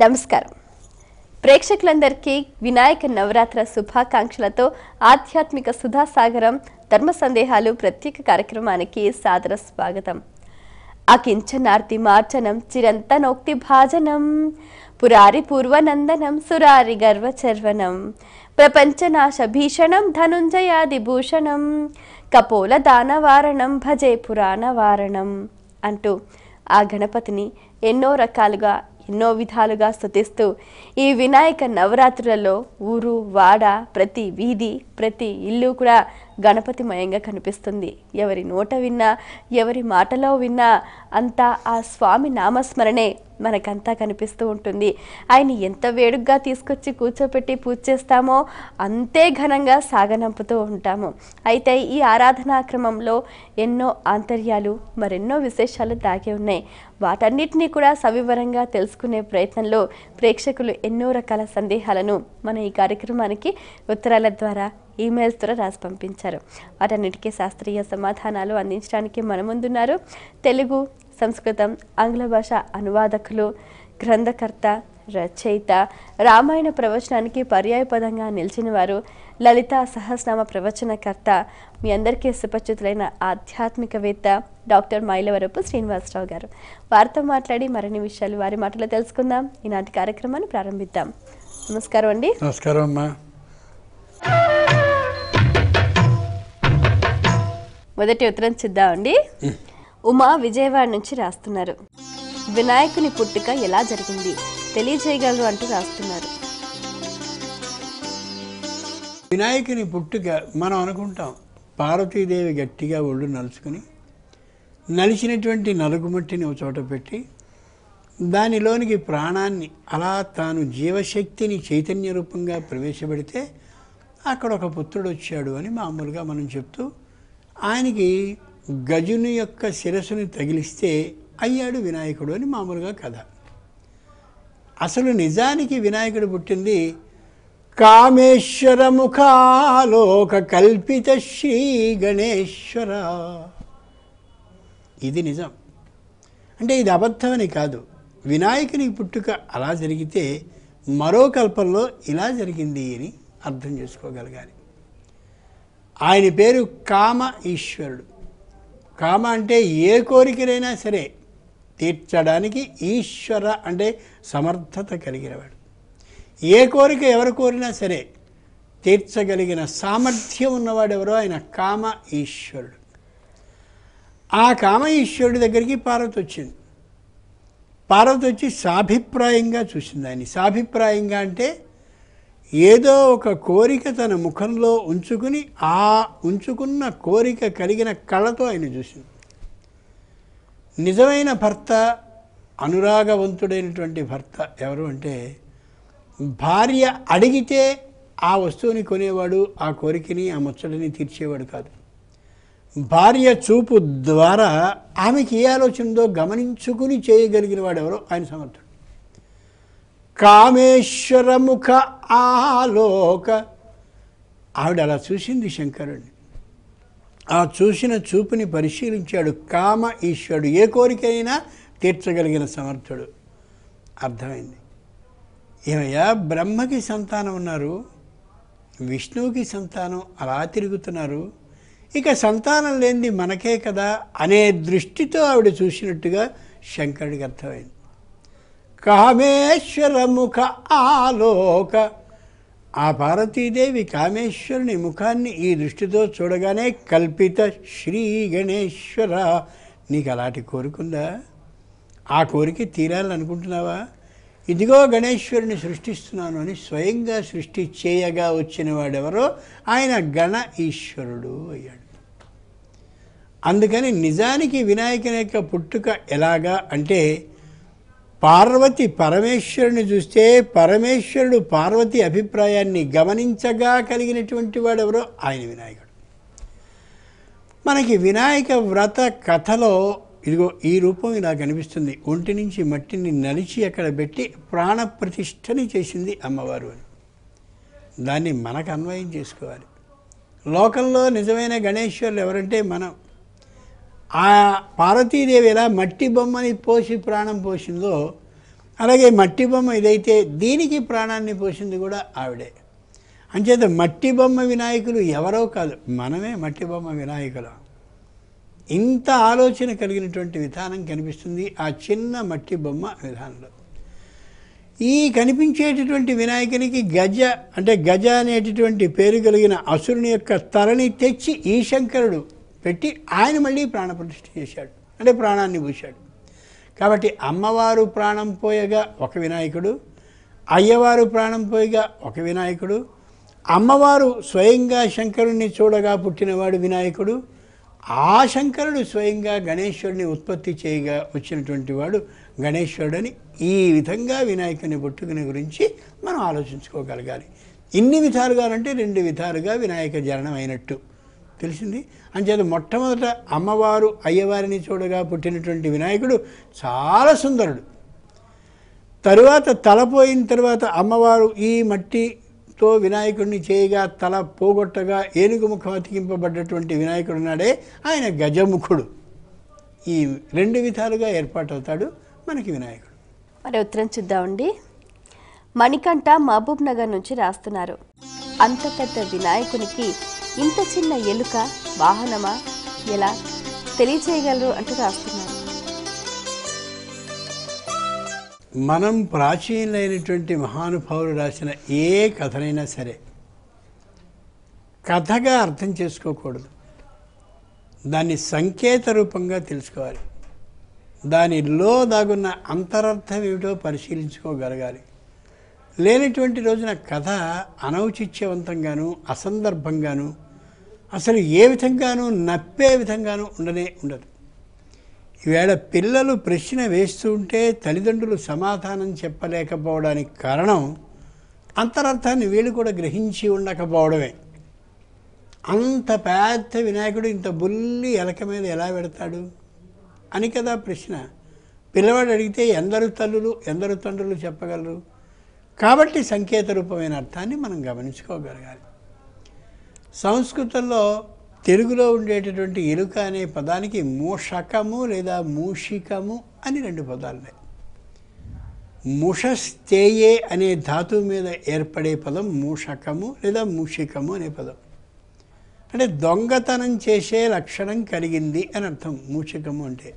నమస్కారం ప్రేక్షకులందరికీ వినాయక నవరాత్రి శుభాకాంక్షలతో ఆధ్యాత్మిక సుధాసాగరం ధర్మ సందేహాలు ప్రత్యేక కార్యక్రమానికి సాదర స్వాగతం. అకించనార్తి మార్చనం చిరంతనోక్తి భాజనం పురారి పూర్వనందనం సురారి గర్వచర్వనం ప్రపంచనాశ భీషణం ధనుంజయాది భూషణం కపోల దానవారణం భజే పురాణ వారణం అంటూ ఆ గణపతిని ఎన్నో రకాలుగా ఎన్నో విధాలుగా స్తుతిస్తూ ఈ వినాయక నవరాత్రులలో ఊరు వాడ ప్రతి వీధి ప్రతి ఇల్లు కూడా గణపతిమయంగా కనిపిస్తుంది. ఎవరి నోట విన్నా ఎవరి మాటలో విన్నా అంతా ఆ స్వామి నామస్మరణే మనకంతా కనిపిస్తూ ఉంటుంది. ఆయన ఎంత వేడుగ్గా తీసుకొచ్చి కూర్చోపెట్టి పూజ చేస్తామో అంతే ఘనంగా సాగనంపుతూ ఉంటాము. అయితే ఈ ఆరాధనా క్రమంలో ఎన్నో ఆంతర్యాలు మరెన్నో విశేషాలు దాగి ఉన్నాయి. వాటన్నిటినీ కూడా సవివరంగా తెలుసుకునే ప్రయత్నంలో ప్రేక్షకులు ఎన్నో రకాల సందేహాలను మన ఈ కార్యక్రమానికి ఉత్తరాల ద్వారా ఈమెయిల్స్ ద్వారా రాసి పంపించారు. వాటన్నిటికీ శాస్త్రీయ సమాధానాలు అందించడానికి మన ముందున్నారు తెలుగు, సంస్కృతం, ఆంగ్ల భాష అనువాదకులు, గ్రంథకర్త, రచయిత, రామాయణ ప్రవచనానికి పర్యాయపదంగా నిలిచిన వారు, లలితా సహస్రనామ ప్రవచనకర్త, మీ అందరికీ సుపరిచితులైన ఆధ్యాత్మికవేత్త డాక్టర్ మైలవరపు శ్రీనివాసరావు గారు. వారితో మాట్లాడి మరిన్ని విషయాలు వారి మాటలో తెలుసుకుందాం. ఈనాటి కార్యక్రమాన్ని ప్రారంభిద్దాం. నమస్కారం అండి. నమస్కారం అమ్మా. మొదటి ఉత్తరం చూద్దామండి. ఉమా విజయవాడ నుంచి రాస్తున్నారు. వినాయకుని పుట్టుక ఎలా జరిగింది తెలియజేయగలరు అంటూ రాస్తున్నారు. వినాయకుని పుట్టుక మనం అనుకుంటాం పార్వతీదేవి గట్టిగా ఒళ్ళు నలుచుకుని నలిచినటువంటి నలుగుమట్టిని ఒక చోట పెట్టి దానిలోనికి ప్రాణాన్ని అలా తాను జీవశక్తిని చైతన్య రూపంగా ప్రవేశపెడితే అక్కడ ఒక పుత్రుడు వచ్చాడు అని మామూలుగా మనం చెప్తూ ఆయనకి గజుని యొక్క శిరస్సుని తగిలిస్తే అయ్యాడు వినాయకుడు అని మామూలుగా కథ. అసలు నిజానికి వినాయకుడు పుట్టింది కామేశ్వర ముఖాలోక కల్పిత శ్రీ గణేశ్వర. ఇది నిజం. అంటే ఇది అబద్ధమని కాదు. వినాయకుని పుట్టుక అలా జరిగితే మరో కల్పంలో ఇలా జరిగింది అని అర్థం చేసుకోగలగాలి. ఆయన పేరు కామ ఈశ్వరుడు. కామ అంటే ఏ కోరికలైనా సరే తీర్చడానికి, ఈశ్వర అంటే సమర్థత కలిగినవాడు. ఏ కోరిక ఎవరు కోరినా సరే తీర్చగలిగిన సామర్థ్యం ఉన్నవాడు ఎవరో ఆయన కామ ఈశ్వరుడు. ఆ కామ ఈశ్వరుడి దగ్గరికి పార్వతి వచ్చింది. పార్వతి వచ్చి సాభిప్రాయంగా చూసింది ఆయన. సాభిప్రాయంగా అంటే ఏదో ఒక కోరిక తన ముఖంలో ఉంచుకుని ఆ ఉంచుకున్న కోరిక కలిగిన కళతో ఆయన చూసింది. నిజమైన భర్త, అనురాగవంతుడైనటువంటి భర్త ఎవరు అంటే భార్య అడిగితే ఆ వస్తువుని కొనేవాడు, ఆ కోరికని ఆ ముచ్చటిని తీర్చేవాడు కాదు. భార్య చూపు ద్వారా ఆమెకి ఏ ఆలోచన ఉందో గమనించుకుని చేయగలిగిన వాడు ఎవరో ఆయన సమర్థుడు. కామేశ్వర ముఖ ఆలోక. ఆవిడ అలా చూసింది శంకరుడిని. ఆ చూసిన చూపుని పరిశీలించాడు. కామ ఈశ్వరుడు, ఏ కోరికైనా తీర్చగలిగిన సమర్థుడు. అర్థమైంది. ఏమయ్యా, బ్రహ్మకి సంతానం ఉన్నారు, విష్ణువుకి సంతానం అలా తిరుగుతున్నారు, ఇక సంతానం లేనిది మనకే కదా అనే దృష్టితో ఆవిడ చూసినట్టుగా శంకరుడికి అర్థమైంది. కామేశ్వర ముఖ ఆలోక. ఆ పార్వతీదేవి కామేశ్వరుని ముఖాన్ని ఈ దృష్టితో చూడగానే కల్పిత శ్రీ గణేశ్వర, నీకు అలాంటి కోరికుందా? ఆ కోరిక తీరాలనుకుంటున్నావా? ఇదిగో గణేశ్వరుని సృష్టిస్తున్నాను అని స్వయంగా సృష్టి చేయగా వచ్చిన వాడెవరో ఆయన గణ ఈశ్వరుడు అయ్యాడు. అందుకని నిజానికి వినాయకుని యొక్క పుట్టుక ఎలాగా అంటే పార్వతి పరమేశ్వరుని చూస్తే పరమేశ్వరుడు పార్వతి అభిప్రాయాన్ని గమనించగా కలిగినటువంటి వాడెవరో ఆయన వినాయకుడు. మనకి వినాయక వ్రత కథలో ఇదిగో ఈ రూపం ఇలా కనిపిస్తుంది. ఒంటి నుంచి మట్టిని నలిచి అక్కడ పెట్టి ప్రాణప్రతిష్ఠని చేసింది అమ్మవారు అని దాన్ని మనకు అన్వయం చేసుకోవాలి. లోకంలో నిజమైన గణేశ్వరులు ఎవరంటే మనం. ఆ పార్వతీదేవి ఎలా మట్టి బొమ్మని పోసి ప్రాణం పోసిందో అలాగే మట్టి బొమ్మ ఇదైతే దీనికి ప్రాణాన్ని పోసింది కూడా ఆవిడే. అంచేత మట్టి బొమ్మ వినాయకులు ఎవరో కాదు, మనమే మట్టి బొమ్మ వినాయకులు. ఇంత ఆలోచన కలిగినటువంటి విధానం కనిపిస్తుంది ఆ చిన్న మట్టి బొమ్మ విధానంలో. ఈ కనిపించేటటువంటి వినాయకునికి గజ అనేటటువంటి పేరు కలిగిన అసురుని యొక్క తలని తెచ్చి ఈ శంకరుడు పెట్టి ఆయన మళ్ళీ ప్రాణప్రతిష్ఠ చేశాడు, అంటే ప్రాణాన్ని పూశాడు. కాబట్టి అమ్మవారు ప్రాణం పోయగా ఒక వినాయకుడు, అయ్యవారు ప్రాణం పోయగా ఒక వినాయకుడు, అమ్మవారు స్వయంగా శంకరుణ్ణి చూడగా పుట్టినవాడు వినాయకుడు, ఆ శంకరుడు స్వయంగా గణేశ్వరుని ఉత్పత్తి చేయగా వచ్చినటువంటి వాడు గణేశ్వరుడని ఈ విధంగా వినాయకుని పుట్టుకుని గురించి మనం ఆలోచించుకోగలగాలి. ఇన్ని విధాలుగా అంటే 2 విధాలుగా వినాయక జననం అయినట్టు తెలిసింది. అంచేత మొట్టమొదట అమ్మవారు అయ్యవారిని చూడగా పుట్టినటువంటి వినాయకుడు చాలా సుందరుడు. తరువాత తలపోయిన తర్వాత అమ్మవారు ఈ మట్టితో వినాయకుడిని చేయగా తల పోగొట్టగా ఏనుగు ముఖం అతికింపబడ్డటువంటి వినాయకుడు నాడే ఆయన గజముఖుడు. ఈ 2 విధాలుగా ఏర్పాటవుతాడు మనకి వినాయకుడు. మరి ఉత్తరం చూద్దామండి. మణికంఠ మహబూబ్ నగర్ నుంచి రాస్తున్నారు. అంత పెద్ద వినాయకునికి ఇంత చిన్న ఎలుక వాహనమా, ఎలా తెలియచేయగలరు అంటూ రాస్తున్నారు. మనం ప్రాచీనమైనటువంటి మహానుభావులు రాసిన ఏ కథనైనా సరే కథగా అర్థం చేసుకోకూడదు, దాన్ని సంకేత రూపంగా తెలుసుకోవాలి. దానిలో దాగున్న అంతరర్థం ఏమిటో పరిశీలించుకోగలగాలి. లేనటువంటి రోజున కథ అనౌచిత్యవంతంగాను అసందర్భంగాను అసలు ఏ విధంగానూ నప్పే విధంగానూ ఉండదు. ఈవేళ పిల్లలు ప్రశ్న వేస్తూ ఉంటే తల్లిదండ్రులు సమాధానం చెప్పలేకపోవడానికి కారణం అంతరర్థాన్ని వీళ్ళు కూడా గ్రహించి ఉండకపోవడమే. అంత పెద్ద వినాయకుడు ఇంత బుల్లి ఎలక మీద ఎలా పెడతాడు అని కదా ప్రశ్న. పిల్లవాడు అడిగితే ఎందరు తల్లులు ఎందరు తండ్రులు చెప్పగలరు. కాబట్టి సంకేత రూపమైన అర్థాన్ని మనం గమనించుకోగలగాలి. సంస్కృతంలో తెలుగులో ఉండేటటువంటి ఎలుక అనే పదానికి మూషకము లేదా మూషికము అని 2 పదాలు ఉన్నాయి. ముషస్తేయే అనే ధాతువు మీద ఏర్పడే పదం మూషకము లేదా మూషికము అనే పదం. అంటే దొంగతనం చేసే లక్షణం కలిగింది అని అర్థం మూషికము అంటే.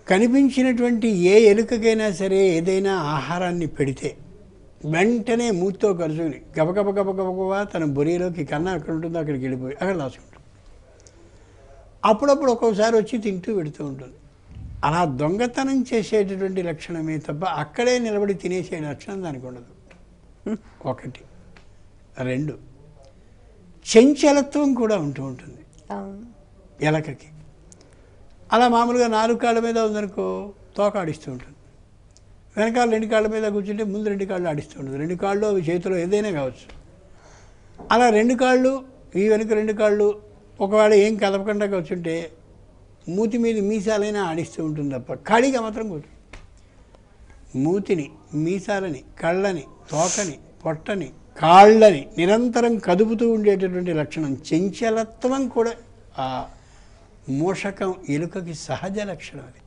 కనిపించినటువంటి ఏ ఎలుకకైనా సరే ఏదైనా ఆహారాన్ని పెడితే వెంటనే మూతితో కరుచుకుని గబగబా తన బొరియలోకి కన్నా అక్కడ ఉంటుందో అక్కడికి వెళ్ళిపోయి అక్కడ దాచుకుంటుంది. అప్పుడప్పుడు ఒక్కొక్కసారి వచ్చి తింటూ పెడుతూ ఉంటుంది. అలా దొంగతనం చేసేటటువంటి లక్షణమే తప్ప అక్కడే నిలబడి తినేసే లక్షణం దానికి ఉండదు. 1. 2 చంచలత్వం కూడా ఉంటూ ఉంటుంది ఎలకకి. అలా మామూలుగా 4 కాళ్ళ మీద ఉందనుకో తోక ఆడిస్తూ ఉంటుంది, వెనకాల 2 కాళ్ళ మీద కూర్చుంటే ముందు 2 కాళ్ళు ఆడిస్తూ ఉంటుంది. 2 కాళ్ళు అవి చేతిలో ఏదైనా కావచ్చు. అలా 2 కాళ్ళు ఈ వెనుక 2 కాళ్ళు ఒకవేళ ఏం కదపకుండా కూర్చుంటే మూతి మీద మీసాలైనా ఆడిస్తూ ఉంటుంది తప్ప ఖాళీగా మాత్రం కూర్చు. మూతిని, మీసాలని, కళ్ళని, తోకని, పొట్టని, కాళ్ళని నిరంతరం కదుపుతూ ఉండేటటువంటి లక్షణం చంచలత్వం కూడా ఆ మూషకం ఎలుకకి సహజ లక్షణం. అది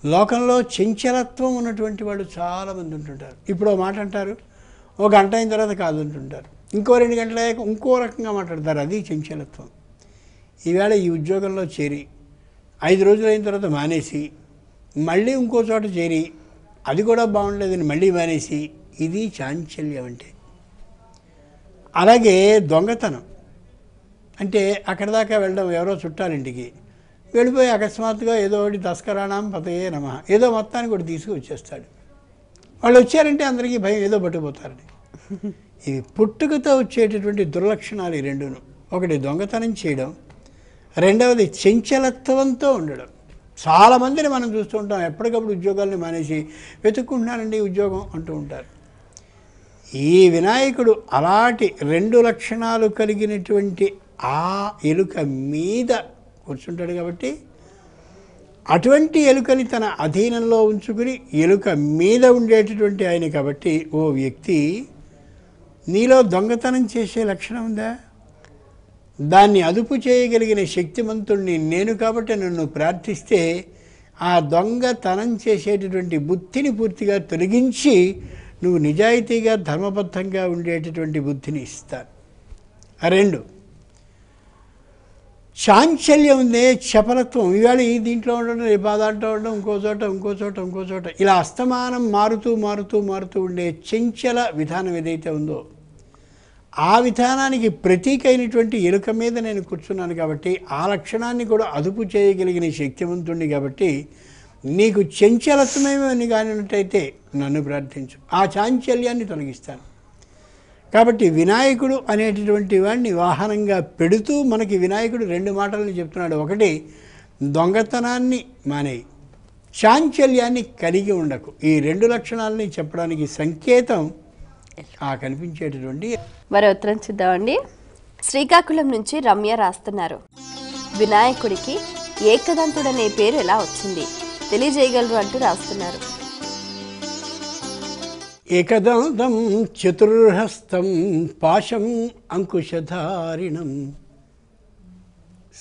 లోకంలో చంచలత్వం ఉన్నటువంటి వాళ్ళు చాలామంది ఉంటుంటారు. ఇప్పుడు మాట అంటారు, 1 గంట అయిన తర్వాత కాదంటుంటారు, ఇంకో 2 గంటల అయ్యాక ఇంకో రకంగా మాట్లాడతారు. అది చంచలత్వం. ఈవేళ ఈ ఉద్యోగంలో చేరి 5 రోజులు అయిన తర్వాత మానేసి మళ్ళీ ఇంకో చోట చేరి అది కూడా బాగుండలేదని మళ్ళీ మానేసి, ఇది చాంచల్యం అంటే. అలాగే దొంగతనం అంటే అక్కడ దాకా వెళ్ళడం, ఎవరో చుట్టాలింటికి వెళ్ళిపోయి అకస్మాత్తుగా ఏదో ఒకటి తస్కరాణం పతయే నమః ఏదో మొత్తానికి ఒకటి తీసుకువచ్చేస్తాడు. వాళ్ళు వచ్చారంటే అందరికీ భయం, ఏదో పట్టుకుపోతారని. ఇవి పుట్టుకతో వచ్చేటటువంటి దుర్లక్షణాలు ఈ 2. 1 దొంగతనం చేయడం, 2వది చంచలత్వంతో ఉండడం. చాలామందిని మనం చూస్తూ ఉంటాం, ఎప్పటికప్పుడు ఉద్యోగాల్ని మానేసి వెతుక్కుంటున్నానండి ఉద్యోగం అంటూ ఉంటారు. ఈ వినాయకుడు అలాంటి 2 లక్షణాలు కలిగినటువంటి ఆ ఎలుక మీద కూర్చుంటాడు. కాబట్టి అటువంటి ఎలుకని తన అధీనంలో ఉంచుకుని ఎలుక మీద ఉండేటటువంటి ఆయన కాబట్టి, ఓ వ్యక్తి నీలో దొంగతనం చేసే లక్షణం ఉందా? దాన్ని అదుపు చేయగలిగిన శక్తిమంతుడిని నేను కాబట్టి నన్ను ప్రార్థిస్తే ఆ దొంగతనం చేసేటటువంటి బుద్ధిని పూర్తిగా తొలగించి నువ్వు నిజాయితీగా ధర్మబద్ధంగా ఉండేటటువంటి బుద్ధిని ఇస్తాను. రెండు, చాంచల్యం ఉందే, చపలత్వం, ఇవాళ ఈ దీంట్లో ఉండడం, రేపు ఆ దాంట్లో ఉండడం, ఇంకో చోట ఇలా అస్తమానం మారుతూ ఉండే చంచల విధానం ఏదైతే ఉందో ఆ విధానానికి ప్రతీక అయినటువంటి ఎలుక మీద నేను కూర్చున్నాను కాబట్టి ఆ లక్షణాన్ని కూడా అదుపు చేయగలిగిన శక్తివంతుణ్ణి కాబట్టి నీకు చంచలత్వమేమని కానినట్టయితే నన్ను ప్రార్థించు, ఆ చాంచల్యాన్ని తొలగిస్తాను. కాబట్టి వినాయకుడు అనేటటువంటి వాడిని వాహనంగా పెడుతూ మనకి వినాయకుడు రెండు మాటలను చెప్తున్నాడు. ఒకటి, దొంగతనాన్ని మానేయి, చాంచల్యాన్ని కలిగి ఉండకు. ఈ రెండు లక్షణాలని చెప్పడానికి సంకేతం ఆ కనిపించేటటువంటి. మరో ఉత్తరం చూద్దామండి. శ్రీకాకుళం నుంచి రమ్య రాస్తున్నారు. వినాయకుడికి ఏకదంతుడనే పేరు ఎలా వచ్చింది తెలియజేయగలరు అంటూ రాస్తున్నారు. ఏకదంతం చతుర్హస్తం పాశం అంకుశధారిణం.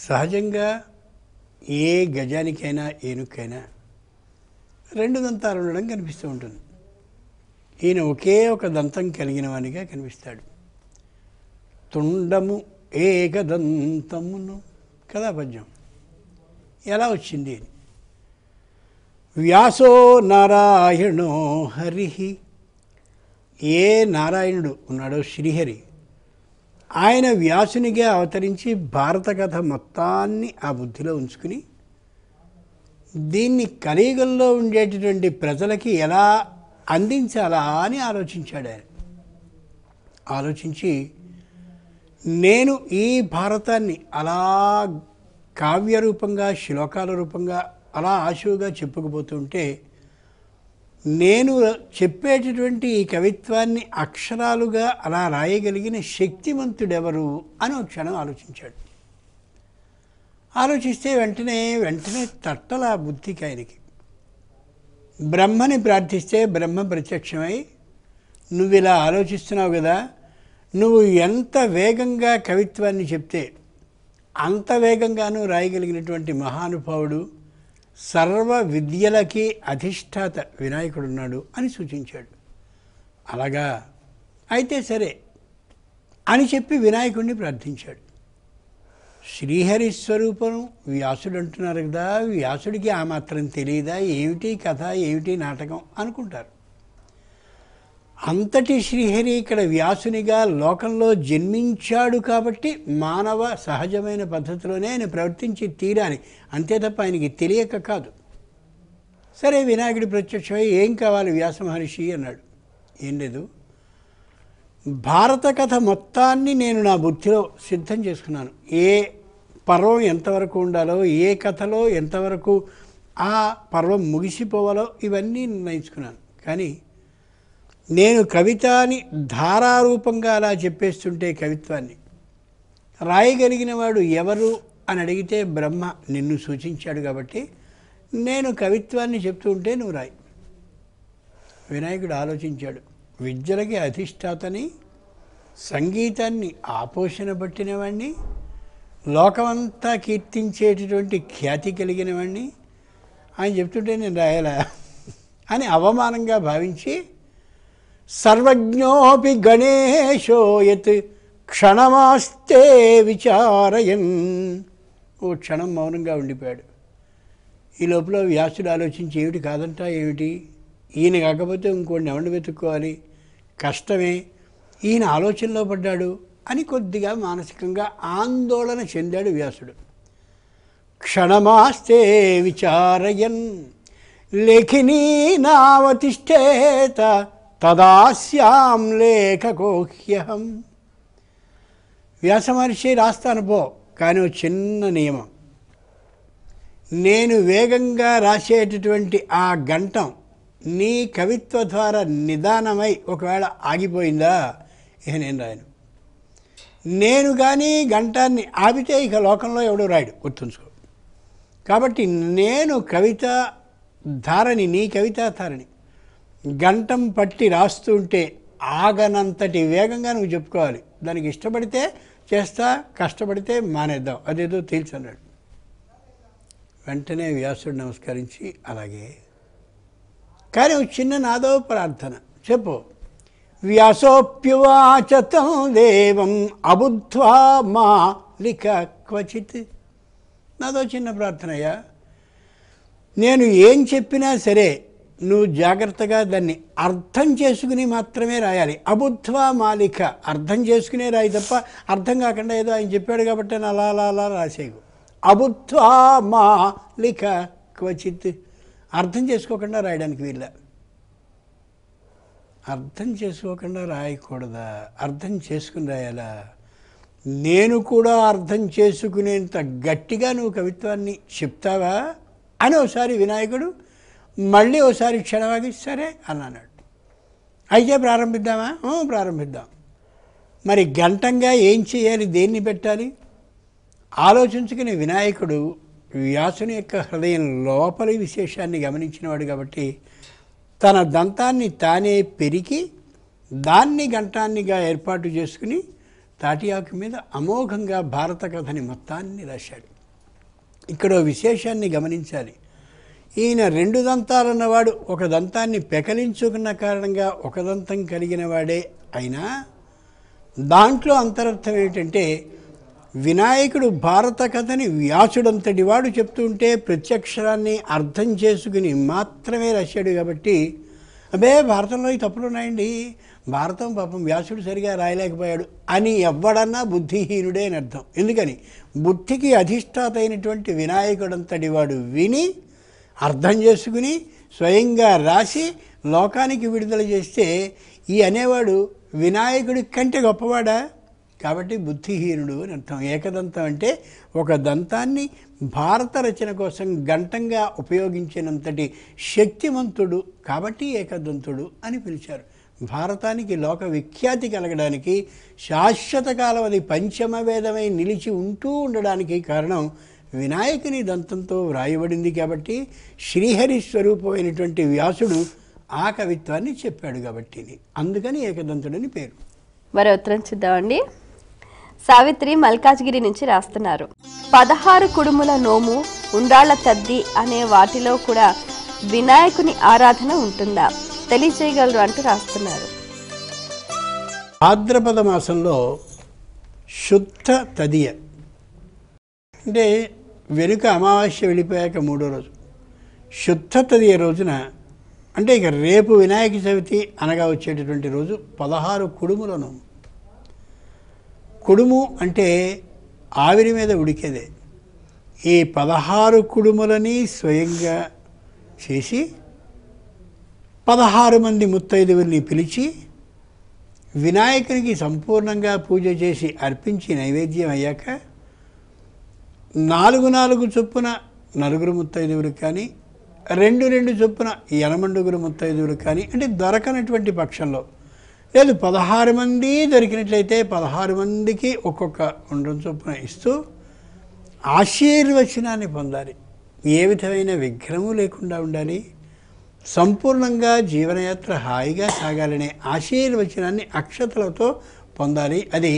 సహజంగా ఏ గజానికైనా ఏనుకైనా రెండు దంతాలు ఉండడం కనిపిస్తూ ఉంటుంది. ఈయన ఒకే ఒక దంతం కలిగిన వానిగా కనిపిస్తాడు. తుండము ఏకదంతమును కదా పద్యం. ఎలా వచ్చింది? వ్యాసో నారాయణో హరిహి. ఏ నారాయణుడు ఉన్నాడో శ్రీహరి, ఆయన వ్యాసునిగా అవతరించి భారత కథ మొత్తాన్ని ఆ బుద్ధిలో ఉంచుకుని దీన్ని కలియుగంలో ఉండేటటువంటి ప్రజలకి ఎలా అందించాలా అని ఆలోచించాడు. ఆయన ఆలోచించి నేను ఈ భారతాన్ని అలా కావ్య రూపంగా, శ్లోకాల రూపంగా అలా ఆశువుగా చెప్పుకుపోతుంటే నేను చెప్పేటటువంటి ఈ కవిత్వాన్ని అక్షరాలుగా అలా రాయగలిగిన శక్తివంతుడెవరు అని ఒక క్షణం ఆలోచించాడు. ఆలోచిస్తే వెంటనే తట్టల బుద్ధికి ఆయనకి. బ్రహ్మని ప్రార్థిస్తే బ్రహ్మ ప్రత్యక్షమై, నువ్వు ఇలా ఆలోచిస్తున్నావు కదా, నువ్వు ఎంత వేగంగా కవిత్వాన్ని చెప్తే అంత వేగంగానూ రాయగలిగినటువంటి మహానుభావుడు, సర్వ విద్యలకి అధిష్టాత వినాయకుడున్నాడు అని సూచించాడు. అలాగా అయితే సరే అని చెప్పి వినాయకుడిని ప్రార్థించాడు. శ్రీహరి స్వరూపం వ్యాసుడు అంటున్నారు కదా, వ్యాసుడికి ఆ మాత్రం తెలియదా, ఏమిటి కథ, ఏమిటి నాటకం అనుకుంటారు. అంతటి శ్రీహరి ఇక్కడ వ్యాసునిగా లోకంలో జన్మించాడు కాబట్టి మానవ సహజమైన పద్ధతిలోనే ఆయన ప్రవర్తించి తీరాలి, అంతే తప్ప ఆయనకి తెలియక కాదు. సరే, వినాయకుడి ప్రత్యక్షమై ఏం కావాలి వ్యాస మహర్షి అన్నాడు. ఏం లేదు, భారత కథ మొత్తాన్ని నేను నా బుద్ధిలో సిద్ధం చేసుకున్నాను. ఏ పర్వం ఎంతవరకు ఉండాలో, ఏ కథలో ఎంతవరకు ఆ పర్వం ముగిసిపోవాలో ఇవన్నీ నిర్ణయించుకున్నాను. కానీ నేను కవితని ధారారూపంగా అలా చెప్పేస్తుంటే కవిత్వాన్ని రాయగలిగిన వాడు ఎవరు అని అడిగితే బ్రహ్మ నిన్ను సూచించాడు కాబట్టి నేను కవిత్వాన్ని చెప్తూ ఉంటే నువ్వు రాయి. వినాయకుడు ఆలోచించాడు. విద్యలకి అధిష్టాతని, సంగీతాన్ని ఆపోషణ పట్టినవాడిని, లోకమంతా కీర్తించేటటువంటి ఖ్యాతి కలిగిన వాడిని ఆయన చెప్తుంటే నేను రాయాలా అని అవమానంగా భావించి సర్వజ్ఞోపి గణేశో యత్ క్షణమాస్తే విచారయన్, ఓ క్షణం మౌనంగా ఉండిపోయాడు. ఈ లోపల వ్యాసుడు ఆలోచించి ఏమిటి కాదంటా, ఏమిటి ఈయన కాకపోతే ఇంకోటిని ఎవరిని వెతుక్కోవాలి, కష్టమే, ఈయన ఆలోచనలో పడ్డాడు అని కొద్దిగా మానసికంగా ఆందోళన చెందాడు వ్యాసుడు. క్షణమాస్తే విచారయన్ లేఖినీ నావతిష్ఠేత తదాస్యాం లేఖకోహ్యహం. వ్యాస మహర్షి రాస్తాను పో, కానీ ఒక చిన్న నియమం, నేను వేగంగా రాసేటటువంటి ఆ గంటం నీ కవిత్వ ద్వారా నిదానమై ఒకవేళ ఆగిపోయిందా ఇక నేను రాయను. నేను కానీ గంటాన్ని ఆపితే ఇక లోకంలో ఎవడో రాయడు, గుర్తుంచుకో. కాబట్టి నేను కవిత ధారని, నీ కవితా ధారని గంటం పట్టి రాస్తుంటే ఆగనంతటి వేగంగా నువ్వు చెప్పుకోవాలి. దానికి ఇష్టపడితే చేస్తా, కష్టపడితే మానేద్దాం, అదేదో తేల్చన్నాడు. వెంటనే వ్యాసుడు నమస్కరించి అలాగే, కానీ ఒక చిన్న నాదో ప్రార్థన చెప్పు. వ్యాసోప్యువాచ తం దేవం అబుద్ధ్వా మాలిక క్వచిత్. నాదో చిన్న ప్రార్థన అయ్యా, నేను ఏం చెప్పినా సరే నువ్వు జాగ్రత్తగా దాన్ని అర్థం చేసుకుని మాత్రమే రాయాలి. అబుద్ధ్వా మాలిక, అర్థం చేసుకునే రాయి తప్ప అర్థం కాకుండా ఏదో ఆయన చెప్పాడు కాబట్టి అని అలా అలా అలా రాసేయకు. అబుద్ధ్వా మాలిక క్వచిత్, అర్థం చేసుకోకుండా రాయడానికి వీళ్ళ. అర్థం చేసుకోకుండా రాయకూడదా? అర్థం చేసుకుని రాయాలా? నేను కూడా అర్థం చేసుకునేంత గట్టిగా నువ్వు కవిత్వాన్ని చెప్తావా అని ఒకసారి వినాయకుడు మళ్ళీ ఒకసారి క్షణవాగి సరే అన్నాడు. అయితే ప్రారంభిద్దామా? ప్రారంభిద్దాం. మరి గంటంగా ఏం చేయాలి, దేన్ని పెట్టాలి ఆలోచించుకుని వినాయకుడు వ్యాసుని యొక్క హృదయం లోపలి విశేషాన్ని గమనించినవాడు కాబట్టి తన దంతాన్ని తానే పెరికి దాన్ని గంటాన్నిగా ఏర్పాటు చేసుకుని తాటియాకు మీద అమోఘంగా భారత కథని మొత్తాన్ని రాశాడు. ఇక్కడ విశేషాన్ని గమనించాలి. ఈయన రెండు దంతాలున్నవాడు ఒక దంతాన్ని పెకలించుకున్న కారణంగా ఒక దంతం కలిగిన వాడే అయినా దాంట్లో అంతరర్థం ఏమిటంటే వినాయకుడు భారత కథని వ్యాసుడంతటి వాడు చెప్తుంటే ప్రత్యక్షరాన్ని అర్థం చేసుకుని మాత్రమే రాశాడు కాబట్టి అబ్బే భారతంలో ఈ తప్పులు ఉన్నాయండి, భారతం పాపం వ్యాసుడు సరిగా రాయలేకపోయాడు అని ఎవ్వడన్నా బుద్ధిహీనుడే అని అర్థం. ఎందుకని బుద్ధికి అధిష్టాత అయినటువంటి వినాయకుడంతటి వాడు విని అర్థం చేసుకుని స్వయంగా రాసి లోకానికి విడుదల చేస్తే ఈ అనేవాడు వినాయకుడి కంటే గొప్పవాడా? కాబట్టి బుద్ధిహీనుడు అని అర్థం. ఏకదంతం అంటే ఒక దంతాన్ని భారత రచన కోసం గంటంగా ఉపయోగించినంతటి శక్తిమంతుడు కాబట్టి ఏకదంతుడు అని పిలిచారు. భారతానికి లోక విఖ్యాతి కలగడానికి శాశ్వత కాలం అది పంచమ వేదమై నిలిచి ఉంటూ ఉండడానికి కారణం వినాయకుని దంతంతో వ్రాయబడింది కాబట్టి శ్రీహరి స్వరూపమైనటువంటి వ్యాసుడు ఆ కవిత్వాన్ని చెప్పాడు కాబట్టి అందుకని ఏకదంతుడని పేరు. మరో ఉత్తరం చూద్దామండి. సావిత్రి మల్కాజ్గిరి నుంచి రాస్తున్నారు. 16 కుడుముల నోము, ఉండ్రాళ్ల తద్ది అనే వాటిలో కూడా వినాయకుని ఆరాధన ఉంటుందా, తెలియజేయగలరు అంటూ రాస్తున్నారు. భాద్రపద మాసంలో శుద్ధ తదియ అంటే వెనుక అమావాస్య వెళ్ళిపోయాక 3వ రోజు శుద్ధ తదియ రోజున అంటే ఇక రేపు వినాయక చవితి అనగా వచ్చేటటువంటి రోజు 16 కుడుముల నోము. కుడుము అంటే ఆవిరి మీద ఉడికేదే. ఈ 16 కుడుములని స్వయంగా చేసి 16 మంది ముత్తైదువుల్ని పిలిచి వినాయకునికి సంపూర్ణంగా పూజ చేసి అర్పించి నైవేద్యం అయ్యాక 4 చొప్పున నలుగురు ముత్తైదువులు కానీ 2 చొప్పున 8 ముత్తైదువులు కానీ అంటే దొరకనటువంటి పక్షంలో లేదు 16 మంది దొరికినట్లయితే 16 మందికి ఒక్కొక్క ఉండ్రం చొప్పున ఇస్తూ ఆశీర్వచనాన్ని పొందాలి. ఏ విధమైన విఘ్నము లేకుండా ఉండాలి, సంపూర్ణంగా జీవనయాత్ర హాయిగా సాగాలనే ఆశీర్వచనాన్ని అక్షతలతో పొందాలి. అది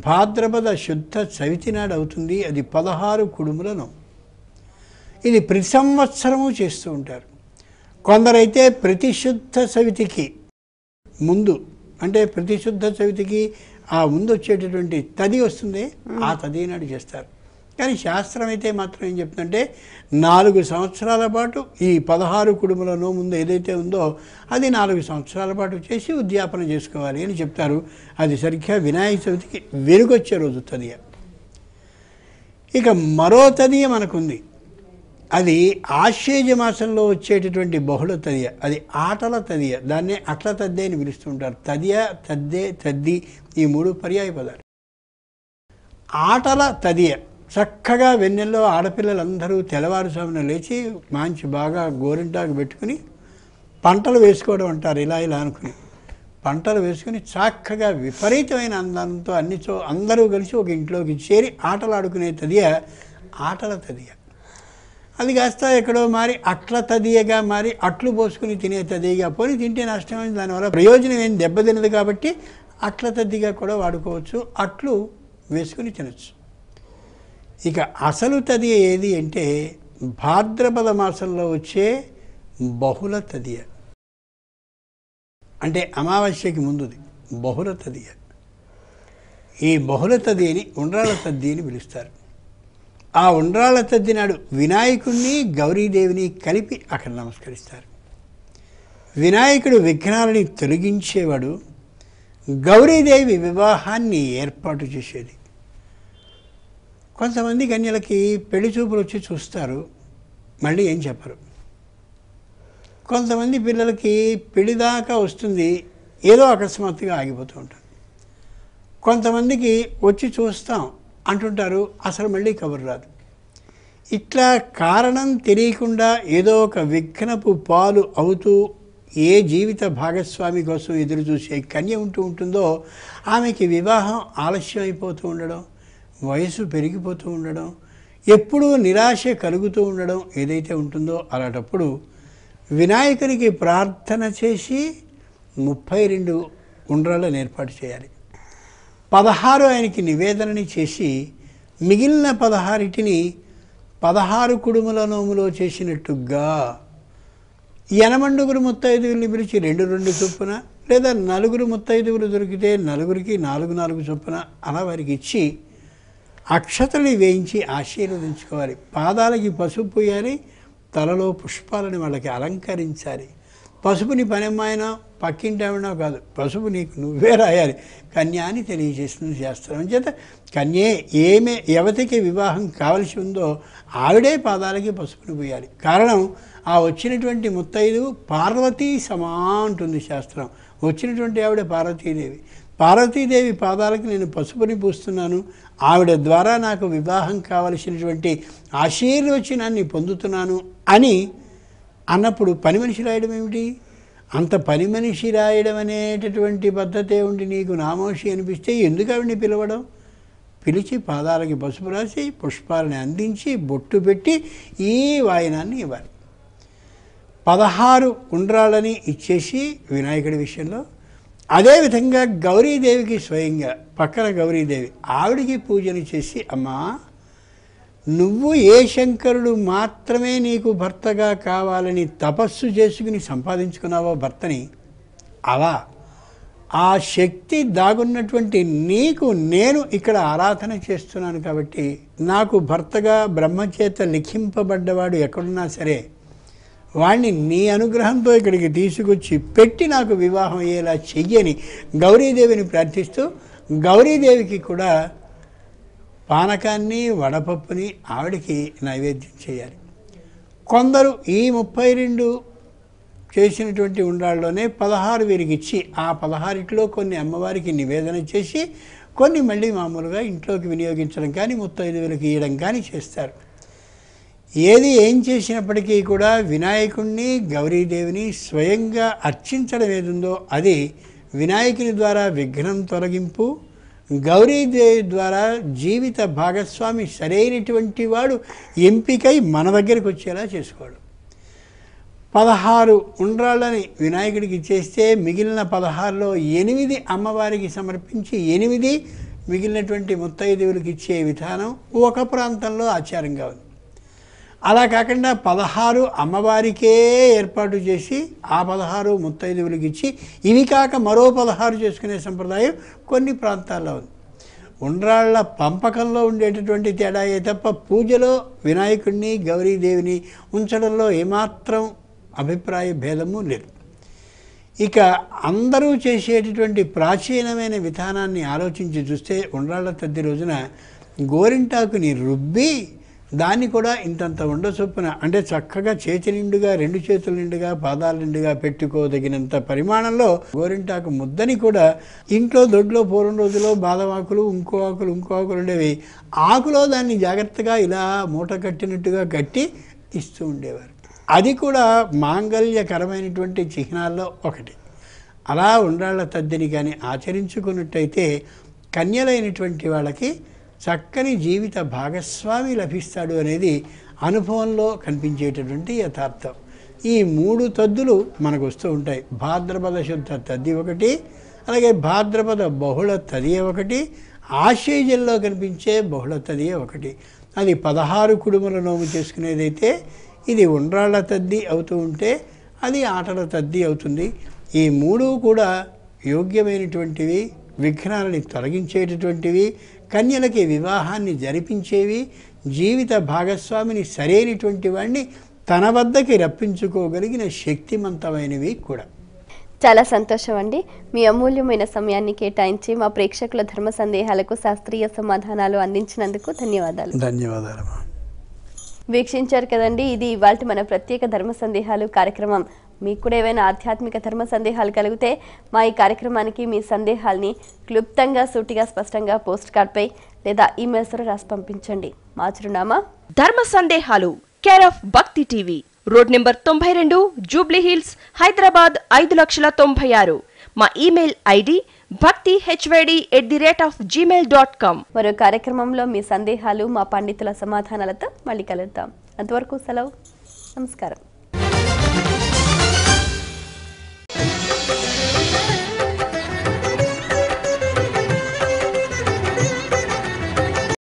భాద్రపద శుద్ధ చవితి నాడు అవుతుంది. అది 16 కుడుములను. ఇది ప్రతి సంవత్సరము చేస్తూ ఉంటారు. కొందరైతే ప్రతి శుద్ధ చవితికి ముందు అంటే ప్రతి శుద్ధ చవితికి ఆ ముందు వచ్చేటటువంటి తది వస్తుంది, ఆ తది నాడు చేస్తారు. కానీ శాస్త్రం అయితే మాత్రం ఏం చెప్తుందంటే 4 సంవత్సరాల పాటు ఈ 16 కుడుముల నోము ఏదైతే ఉందో అది 4 సంవత్సరాల పాటు చేసి ఉద్యాపన చేసుకోవాలి అని చెప్తారు. అది సరిగ్గా వినాయక చవితికి వెనుకొచ్చే రోజు తదియ. ఇక మరో తదియ మనకుంది. అది ఆశ్వేజ మాసంలో వచ్చేటటువంటి బహుళ తదియ. అది ఆటల తదియ. దాన్నే అట్ల తద్దే అని పిలుస్తుంటారు. తదియ, తద్దే, తద్ది ఈ 3 పర్యాయ పదాలు. ఆటల తదియ చక్కగా వెన్నెల్లో ఆడపిల్లలందరూ తెల్లవారుజామున లేచి మంచి బాగా గోరింటాకు పెట్టుకుని పంటలు వేసుకోవడం అంటారు. ఇలా ఇలా అనుకుని పంటలు వేసుకుని చక్కగా విపరీతమైన అందంతో అందరూ కలిసి ఒక ఇంట్లోకి చేరి ఆటలాడుకునే తదియ ఆటల తదియ. అది కాస్త ఎక్కడో మారి అట్ల తదియగా మారి అట్లు పోసుకుని తినే తదియగా పోని తింటే నష్టమైంది. దానివల్ల ప్రయోజనం ఏం దెబ్బతినదు కాబట్టి అట్ల తద్దిగా కూడా వాడుకోవచ్చు. అట్లు వేసుకుని తినచ్చు. ఇక అసలు తదియ ఏది అంటే భాద్రపద మాసంలో వచ్చే బహుళ తదియ, అంటే అమావాస్యకి ముందుది బహుళ తదియ. ఈ బహుళ తదిని ఉండ్రాళ్ళ తద్ది అని పిలుస్తారు. ఆ ఉండ్రాళ్ళ తద్ది నాడు వినాయకుడిని గౌరీదేవిని కలిపి అక్కడ నమస్కరిస్తారు. వినాయకుడు విఘ్నాలని తొలగించేవాడు, గౌరీదేవి వివాహాన్ని ఏర్పాటు చేసేది. కొంతమంది కన్యలకి పెళ్లి చూపులు వచ్చి చూస్తారు, మళ్ళీ ఏం చెప్పరు. కొంతమంది పిల్లలకి పెళ్లి దాకా వస్తుంది, ఏదో అకస్మాత్తుగా ఆగిపోతూ ఉంటారు. కొంతమందికి వచ్చి చూస్తాం అంటుంటారు, అసలు మళ్ళీ కబురు రాదు. ఇట్లా కారణం తెలియకుండా ఏదో ఒక విఘ్నపు పాలు అవుతూ ఏ జీవిత భాగస్వామి కోసం ఎదురు చూసే కన్య ఉంటుందో ఆమెకి వివాహం ఆలస్యం అయిపోతూ ఉండడం, వయసు పెరిగిపోతూ ఉండడం, ఎప్పుడూ నిరాశ కలుగుతూ ఉండడం ఏదైతే ఉంటుందో అలాంటప్పుడు వినాయకునికి ప్రార్థన చేసి 32 ఉండ్రాళ్ళను ఏర్పాటు చేయాలి. 16 ఆయనకి నివేదనని చేసి మిగిలిన 16టిని 16 కుడుముల నోములో చేసినట్టుగా యనమండుగురు ముత్తైదువుల్ని పిలిచి 2 చొప్పున, లేదా 4 ముత్తైదువులు దొరికితే 4కి 4 చొప్పున అలా వారికి ఇచ్చి అక్షతలు వేయించి ఆశీర్వదించుకోవాలి. పాదాలకి పసుపు పోయాలి, తలలో పుష్పాలని వాళ్ళకి అలంకరించాలి. పసుపుని పనమ్మాయినా పక్కింటి ఆవిడనో కాదు, పసుపు నీకు నువ్వే రాయాలి. కన్య అని తెలియజేస్తుంది శాస్త్రం. చేత కన్యే యువతికి వివాహం కావలసి ఉందో ఆవిడే పాదాలకి పసుపుని పోయాలి. కారణం ఆ వచ్చినటువంటి ముత్తైదు పార్వతీ సమా ఉంటుంది శాస్త్రం. వచ్చినటువంటి ఆవిడ పార్వతీదేవి. పార్వతీదేవి పాదాలకి నేను పసుపుని పూస్తున్నాను, ఆవిడ ద్వారా నాకు వివాహం కావలసినటువంటి ఆశీర్వచనాన్ని పొందుతున్నాను అని అన్నప్పుడు పని మనిషి రాయడం ఏమిటి? అంత పని మనిషి రాయడం అనేటటువంటి పద్ధతే ఉండి నీకు నామోషి అనిపిస్తే ఎందుకు ఆవిడని పిలవడం? పిలిచి పాదాలకి పసుపు రాసి పుష్పాలని అందించి బొట్టు పెట్టి ఈ వాయనాన్ని ఇవ్వాలి. 16 ఉండ్రాళ్ళని ఇచ్చేసి వినాయకుడి విషయంలో, అదేవిధంగా గౌరీదేవికి స్వయంగా పక్కన గౌరీదేవి ఆవిడికి పూజను చేసి, అమ్మా నువ్వు ఏ శంకరుడు మాత్రమే నీకు భర్తగా కావాలని తపస్సు చేసుకుని సంపాదించుకున్నావో భర్తని, అలా ఆ శక్తి దాగున్నటువంటి నీకు నేను ఇక్కడ ఆరాధన చేస్తున్నాను కాబట్టి నాకు భర్తగా బ్రహ్మచేత లిఖింపబడ్డవాడు ఎక్కడున్నా సరే వాణ్ణి నీ అనుగ్రహంతో ఇక్కడికి తీసుకొచ్చి పెట్టి నాకు వివాహం అయ్యేలా చెయ్యని గౌరీదేవిని ప్రార్థిస్తూ, గౌరీదేవికి కూడా పానకాన్ని వడపప్పుని ఆవిడికి నైవేద్యం చేయాలి. కొందరు ఈ 32 చేసినటువంటి ఉండ్రాళ్ళలోనే 16 వీరికి ఇచ్చి ఆ 16లో కొన్ని అమ్మవారికి నివేదన చేసి కొన్ని మళ్ళీ మామూలుగా ఇంట్లోకి వినియోగించడం కానీ ముత్తైదువులకు ఇవ్వడం కానీ చేస్తారు. ఏం చేసినప్పటికీ కూడా వినాయకుడిని గౌరీదేవిని స్వయంగా అర్చించడం ఏదుందో అది వినాయకుని ద్వారా విఘ్నం తొలగింపు, గౌరీదేవి ద్వారా జీవిత భాగస్వామి సరైనటువంటి వాడు ఎంపికై మన దగ్గరికి వచ్చేలా చేసుకోవడం. 16 ఉండ్రాళ్ళని వినాయకుడికి ఇచ్చేస్తే మిగిలిన 16లో 8 అమ్మవారికి సమర్పించి 8 మిగిలినటువంటి ముత్తైదువులకు ఇచ్చే విధానం ఒక ప్రాంతంలో ఆచారంగా ఉంది. అలా కాకుండా 16 అమ్మవారికే ఏర్పాటు చేసి ఆ 16 ముత్తైదువులకు ఇచ్చి ఇవి కాక మరో 16 చేసుకునే సంప్రదాయం కొన్ని ప్రాంతాల్లో ఉంది. ఉండ్రాళ్ళ పంపకంలో ఉండేటటువంటి తేడాయే తప్ప పూజలో వినాయకుడిని గౌరీదేవిని ఉంచడంలో ఏమాత్రం అభిప్రాయ భేదము లేదు. ఇక అందరూ చేసేటటువంటి ప్రాచీనమైన విధానాన్ని ఆలోచించి చూస్తే ఉండ్రాళ్ళ తద్ది రోజున గోరింటాకుని రుబ్బి దాన్ని కూడా ఇంతంత ఉండ చొప్పున, అంటే చక్కగా చేతి నిండుగా 2 చేతుల నిండుగా పాదాల నిండుగా పెట్టుకోదగినంత పరిమాణంలో గోరింటాకు ముద్దని కూడా ఇంట్లో దొడ్లో పూర్వం రోజుల్లో బాదం ఆకులు ఇంకో ఆకులు ఉండేవి, ఆకులో దాన్ని జాగ్రత్తగా ఇలా మూట కట్టినట్టుగా కట్టి ఇస్తూ ఉండేవారు. అది కూడా మాంగళ్యకరమైనటువంటి చిహ్నాల్లో ఒకటి. అలా ఉండ్రాళ్ళ తద్దిని కానీ ఆచరించుకున్నట్టయితే కన్యలైనటువంటి వాళ్ళకి చక్కని జీవిత భాగస్వామి లభిస్తాడు అనేది అనుభవంలో కనిపించేటటువంటి యథార్థం. ఈ 3 తద్దులు మనకు వస్తూ ఉంటాయి. భాద్రపద శుద్ధ తద్ది ఒకటి, అలాగే భాద్రపద బహుళ తదియ ఒకటి, ఆశ్వయుజంలో కనిపించే బహుళ తదియ ఒకటి. అది 16 కుడుముల నోము చేసుకునేదైతే ఇది ఉండ్రాళ్ళ తద్ది అవుతూ ఉంటే అది ఆటల తద్ది అవుతుంది. ఈ మూడు కూడా యోగ్యమైనటువంటివి, విఘ్నాలని తొలగించేటటువంటివి, కన్యలకి వివాహాన్ని జరిపించేవి, జీవిత భాగస్వామిని సరైనటువంటి వాడిని తన వద్దకి రప్పించుకోగలిగిన శక్తిమంతమైనవి కూడా. చాలా సంతోషం అండి. మీ అమూల్యమైన సమయాన్ని కేటాయించి మా ప్రేక్షకుల ధర్మ సందేహాలకు శాస్త్రీయ సమాధానాలు అందించినందుకు ధన్యవాదాలు. ధన్యవాదాలమ్మా. వీక్షించారు కదండి, ఇది ఇవాల్టి మన ప్రత్యేక ధర్మ సందేహాలు కార్యక్రమం. మీకు కూడా ఏవైనా ఆధ్యాత్మిక ధర్మ సందేహాలు కలిగితే మా ఈ కార్యక్రమానికి మీ సందేహాల్ని క్లుప్తంగా, సూటిగా, స్పష్టంగా పోస్ట్ కార్డ్పై లేదా ఈమెయిల్స్ ద్వారా రాసి పంపించండి. మా చిరునామా ధర్మ సందేహాలు, కేర్ ఆఫ్ భక్తి TV, road number 92, Jubilee hills, Hyderabad 5,96,000. మా ఈమెయిల్ ఐడి bhakti@gmail.com. మరో కార్యక్రమంలో మీ సందేహాలు మా పండితుల సమాధానాలతో మళ్ళీ కలుద్దాం. అంతవరకు సెలవు. నమస్కారం.